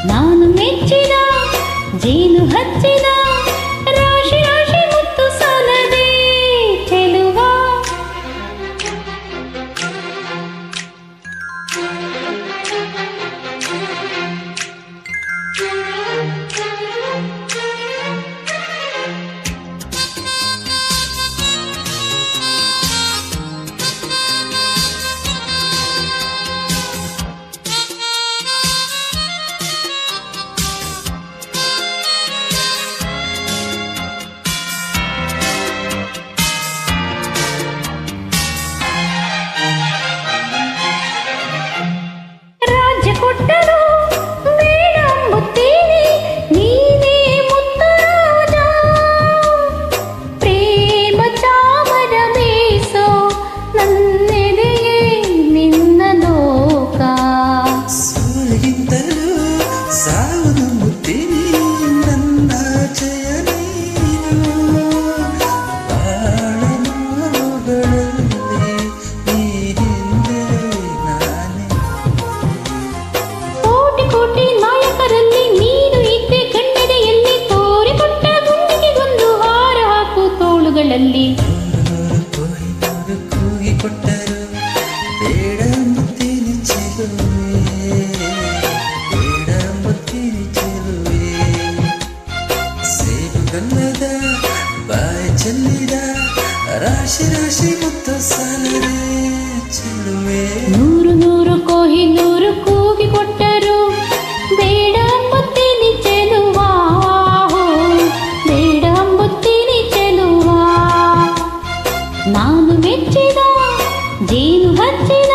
ನಾನು ಮೆಚ್ಚಿದ ಜೇನು ಹಚ್ಚಿದ ರಾಶಿ ರಾಶಿ ಮುತ್ತು ಸಾಲದೆ ಚೆಲುವ. ಕೊಟ್ಟರು ಬೇಡ ಮುತ್ತೇನೆ ನೀನೇ ಮುತ್ತರಾಜ, ಪ್ರೇಮ ಚಾಮರ ಬೀಸೋ ನನ್ನೆದೆಯೇ ನಿನ್ನ ಲೋಕ. ಸೂರ್ಯಗಿಂತಲೂ ಸಾವನು ಮುತ್ತೇನೆ ನನ್ನ ಜಯ ನೀನು, ಬಾಳ ನೋವುಗಳಲ್ಲಿ ಈ ಹಿಂದೆ ನಾನೇ. ಕೋಟಿ ನಾಯಕರಲ್ಲಿ ನೀನು ಇದ್ದೆ ಕಣ್ಣೆದೆಯಲ್ಲಿ, ತೋರಿಕೊಟ್ಟ ಗುಂಡಿಗೆಗೊಂದು ಹಾರ ಹಾಕು ತೋಳುಗಳಲ್ಲಿ. ನೂರು ಕೂಗಿ ಕೊಟ್ಟರು ಬೇಡ ಮುತ್ತೇನೆ ಚೆಲುವೆ, ಬೇಡ ಮುತ್ತೇನೆ ಚೆಲುವೆ. ಸೇಬು ಗಲ್ಲದ ಬಾಯಿ ಚೆಲ್ಲಿದ ರಾಶಿ ರಾಶಿ ಮುತ್ತು ಸಾಲದೆ ಚೆಲುವೆ. ನೂರು ಕೊಹಿನೂರು ಕೂಗಿ ಕೊಟ್ಟರು ಬೇಡ ಅಂಬುತ್ತೀನಿ ಚೆಲುವ, ಬೇಡ ಅಂಬುತ್ತೀನಿ ಚೆಲುವ. ನಾನು ಮೆಚ್ಚಿದ ಜೇನು ಹಚ್ಚಿದ